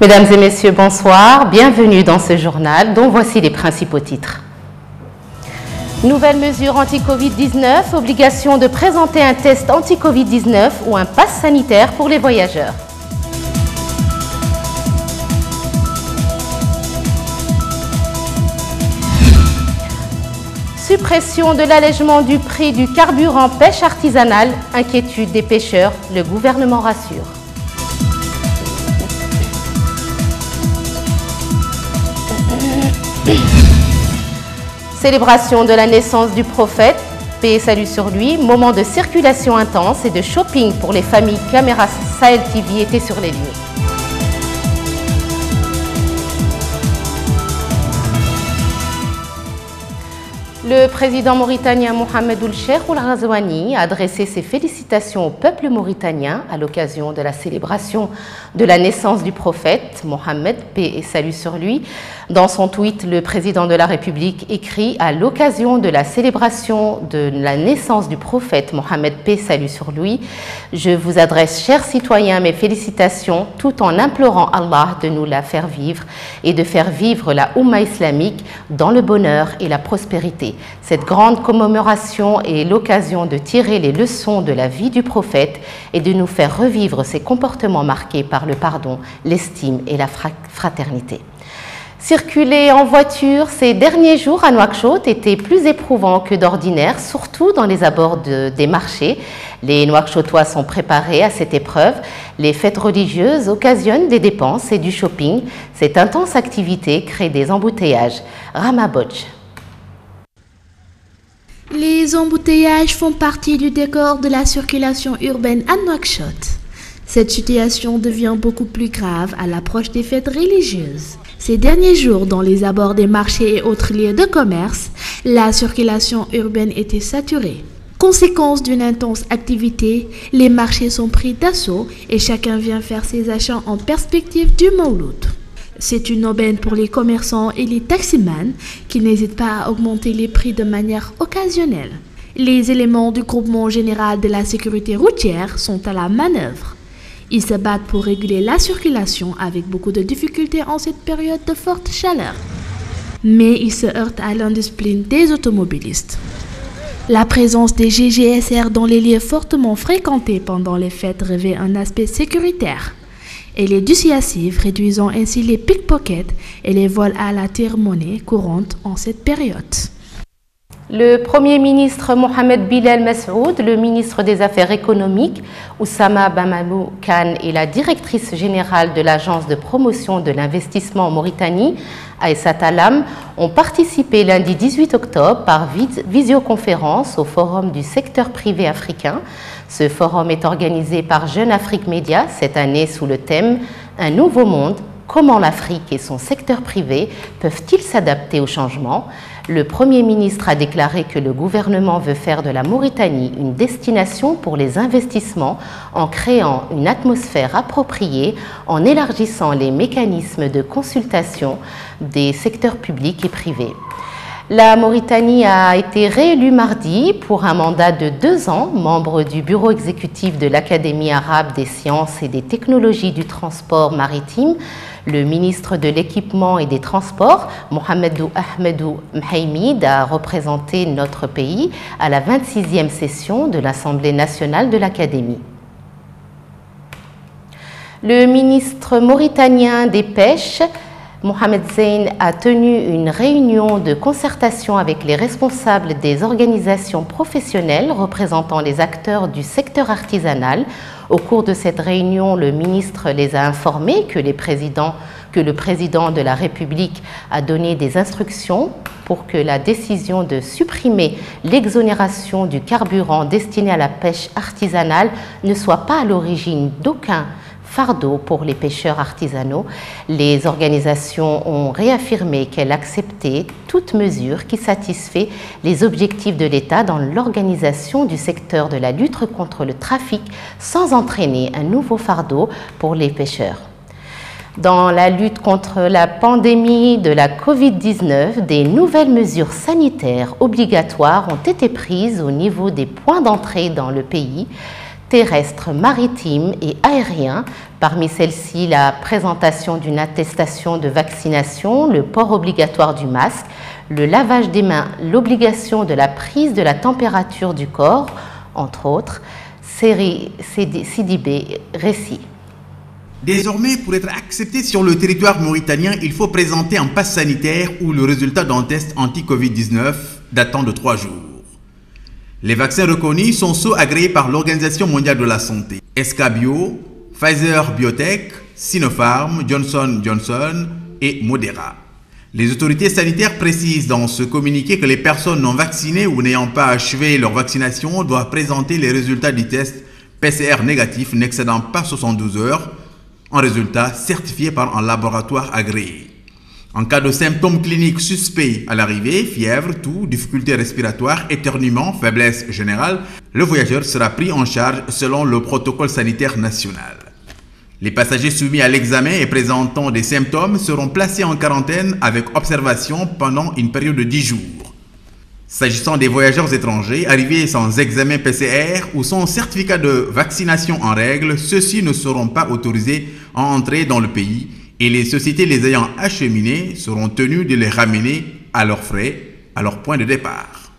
Mesdames et messieurs, bonsoir. Bienvenue dans ce journal dont voici les principaux titres. Nouvelles mesures anti-Covid-19, obligation de présenter un test anti-Covid-19 ou un pass sanitaire pour les voyageurs. Suppression de l'allègement du prix du carburant pêche artisanale, inquiétude des pêcheurs, le gouvernement rassure. Célébration de la naissance du prophète, paix et salut sur lui, moment de circulation intense et de shopping pour les familles. Caméra Sahel TV était sur les lieux. Le président mauritanien Mohamed Ould Cheikh Ould Ghazouani a adressé ses félicitations au peuple mauritanien à l'occasion de la célébration de la naissance du prophète Mohamed, paix et salut sur lui. Dans son tweet, le président de la République écrit « À l'occasion de la célébration de la naissance du prophète Mohamed, paix et salut sur lui, je vous adresse, chers citoyens, mes félicitations tout en implorant Allah de nous la faire vivre et de faire vivre la Oumma islamique dans le bonheur et la prospérité. Cette grande commémoration est l'occasion de tirer les leçons de la vie du prophète et de nous faire revivre ses comportements marqués par le pardon, l'estime et la fraternité. » Circuler en voiture ces derniers jours à Nouakchott était plus éprouvant que d'ordinaire, surtout dans les abords des marchés. Les Nouakchottois sont préparés à cette épreuve. Les fêtes religieuses occasionnent des dépenses et du shopping. Cette intense activité crée des embouteillages. Rama Bodj. Les embouteillages font partie du décor de la circulation urbaine à Nouakchott. Cette situation devient beaucoup plus grave à l'approche des fêtes religieuses. Ces derniers jours, dans les abords des marchés et autres lieux de commerce, la circulation urbaine était saturée. Conséquence d'une intense activité, les marchés sont pris d'assaut et chacun vient faire ses achats en perspective du Mawloud. C'est une aubaine pour les commerçants et les taximans qui n'hésitent pas à augmenter les prix de manière occasionnelle. Les éléments du groupement général de la sécurité routière sont à la manœuvre. Ils se battent pour réguler la circulation avec beaucoup de difficultés en cette période de forte chaleur. Mais ils se heurtent à l'indiscipline des automobilistes. La présence des GGSR dans les lieux fortement fréquentés pendant les fêtes revêt un aspect sécuritaire. Elle est dissuasive, réduisant ainsi les pickpockets et les vols à la tire-monnaie courantes en cette période. Le Premier ministre Mohamed Bilal Massoud, le ministre des Affaires économiques Oussama Bamamou Khan et la directrice générale de l'Agence de promotion de l'investissement en Mauritanie, Aïssat Alam, ont participé lundi 18 octobre par visioconférence au Forum du secteur privé africain. Ce forum est organisé par Jeune Afrique Média cette année sous le thème « Un nouveau monde, comment l'Afrique et son secteur privé peuvent-ils s'adapter au changement ?» Le Premier ministre a déclaré que le gouvernement veut faire de la Mauritanie une destination pour les investissements en créant une atmosphère appropriée, en élargissant les mécanismes de consultation des secteurs publics et privés. La Mauritanie a été réélue mardi pour un mandat de 2 ans, membre du bureau exécutif de l'Académie arabe des sciences et des technologies du transport maritime. Le ministre de l'Équipement et des Transports, Mohamedou Ahmedou Mhaimid, a représenté notre pays à la 26e session de l'Assemblée nationale de l'Académie. Le ministre mauritanien des Pêches, Mohamed Zein, a tenu une réunion de concertation avec les responsables des organisations professionnelles représentant les acteurs du secteur artisanal. Au cours de cette réunion, le ministre les a informés que le président de la République a donné des instructions pour que la décision de supprimer l'exonération du carburant destiné à la pêche artisanale ne soit pas à l'origine d'aucun fardeau pour les pêcheurs artisanaux. Les organisations ont réaffirmé qu'elles acceptaient toute mesure qui satisfait les objectifs de l'État dans l'organisation du secteur de la lutte contre le trafic sans entraîner un nouveau fardeau pour les pêcheurs. Dans la lutte contre la pandémie de la Covid-19, des nouvelles mesures sanitaires obligatoires ont été prises au niveau des points d'entrée dans le pays. terrestres, maritimes et aériens. Parmi celles-ci, la présentation d'une attestation de vaccination, le port obligatoire du masque, le lavage des mains, l'obligation de la prise de la température du corps, entre autres. Sidibé récit. Désormais, pour être accepté sur le territoire mauritanien, il faut présenter un pass sanitaire ou le résultat d'un test anti-Covid-19 datant de 3 jours. Les vaccins reconnus sont ceux agréés par l'Organisation mondiale de la santé. SK-Bio, Pfizer Biotech, Sinopharm, Johnson & Johnson et Moderna. Les autorités sanitaires précisent dans ce communiqué que les personnes non vaccinées ou n'ayant pas achevé leur vaccination doivent présenter les résultats du test PCR négatif n'excédant pas 72 heures, un résultat certifié par un laboratoire agréé. En cas de symptômes cliniques suspects à l'arrivée, fièvre, toux, difficultés respiratoires, éternuement, faiblesse générale, le voyageur sera pris en charge selon le protocole sanitaire national. Les passagers soumis à l'examen et présentant des symptômes seront placés en quarantaine avec observation pendant une période de 10 jours. S'agissant des voyageurs étrangers arrivés sans examen PCR ou sans certificat de vaccination en règle, ceux-ci ne seront pas autorisés à entrer dans le pays et les sociétés les ayant acheminés seront tenues de les ramener à leurs frais, à leur point de départ.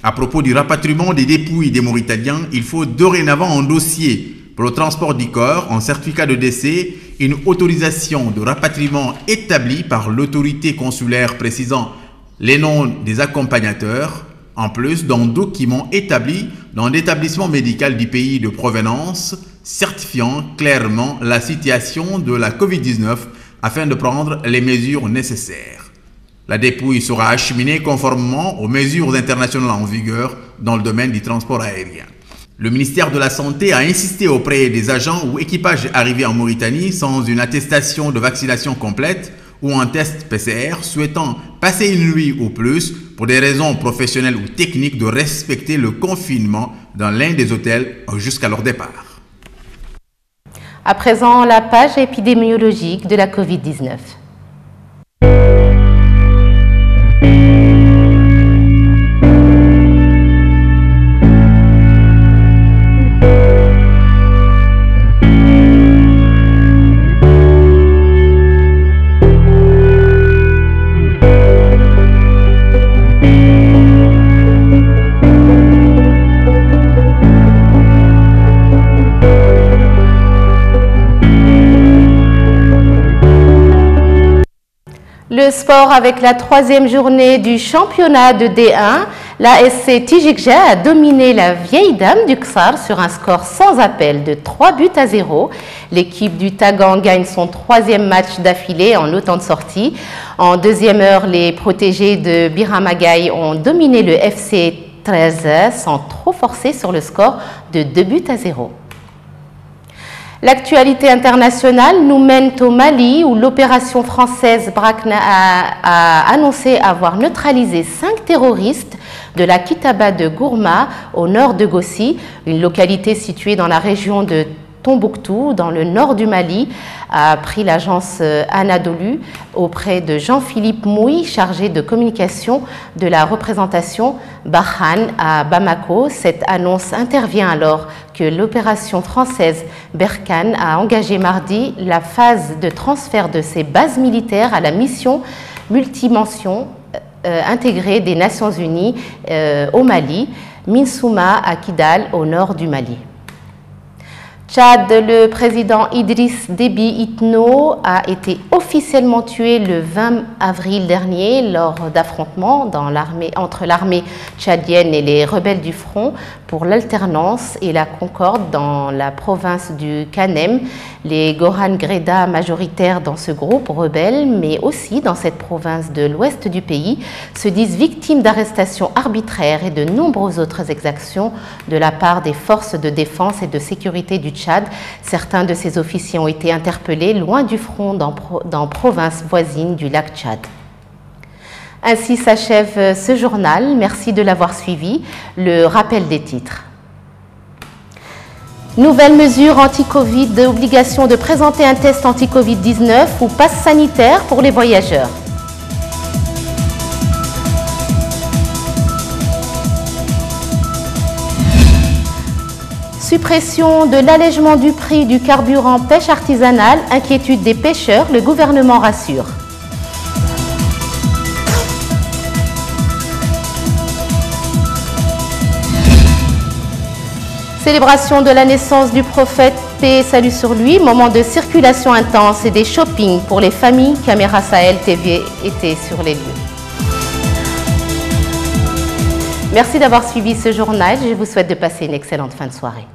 À propos du rapatriement des dépouilles des Mauritaniens, il faut dorénavant un dossier pour le transport du corps, un certificat de décès, une autorisation de rapatriement établie par l'autorité consulaire précisant les noms des accompagnateurs, en plus d'un document établi dans l'établissement médical du pays de provenance, certifiant clairement la situation de la Covid-19 afin de prendre les mesures nécessaires. La dépouille sera acheminée conformément aux mesures internationales en vigueur dans le domaine du transport aérien. Le ministère de la Santé a insisté auprès des agents ou équipages arrivés en Mauritanie sans une attestation de vaccination complète ou un test PCR souhaitant passer une nuit ou plus pour des raisons professionnelles ou techniques de respecter le confinement dans l'un des hôtels jusqu'à leur départ. À présent, la page épidémiologique de la Covid-19. Le sport avec la 3e journée du championnat de D1. L'ASC Tijikja a dominé la vieille dame du Ksar sur un score sans appel de 3-0. L'équipe du Tagan gagne son 3e match d'affilée en autant de sorties. En deuxième heure, les protégés de Biramagaï ont dominé le FC 13 sans trop forcer sur le score de 2-0. L'actualité internationale nous mène au Mali où l'opération française Brakna a annoncé avoir neutralisé 5 terroristes de la Kitaba de Gourma au nord de Gossi, une localité située dans la région de Tombouctou, dans le nord du Mali, a pris l'agence Anadolu auprès de Jean-Philippe Mouy, chargé de communication de la représentation Barkhane à Bamako. Cette annonce intervient alors que l'opération française Berkane a engagé mardi la phase de transfert de ses bases militaires à la mission multimension intégrée des Nations Unies au Mali, Minsouma à Kidal, au nord du Mali. Tchad, le président Idriss Déby Itno a été officiellement tué le 20 avril dernier lors d'affrontements entre l'armée tchadienne et les rebelles du Front pour l'alternance et la concorde dans la province du Kanem. Les Goran Greda, majoritaires dans ce groupe rebelle, mais aussi dans cette province de l'ouest du pays, se disent victimes d'arrestations arbitraires et de nombreuses autres exactions de la part des forces de défense et de sécurité du Tchad. Certains de ces officiers ont été interpellés loin du front dans province voisine du lac Tchad. Ainsi s'achève ce journal. Merci de l'avoir suivi. Le rappel des titres. Nouvelles mesures anti-Covid, obligation de présenter un test anti-Covid-19 ou passe sanitaire pour les voyageurs. Suppression de l'allègement du prix du carburant pêche artisanale, inquiétude des pêcheurs, le gouvernement rassure. Célébration de la naissance du prophète, paix et salut sur lui, moment de circulation intense et des shoppings pour les familles. Caméra Sahel TV était sur les lieux. Merci d'avoir suivi ce journal. Je vous souhaite de passer une excellente fin de soirée.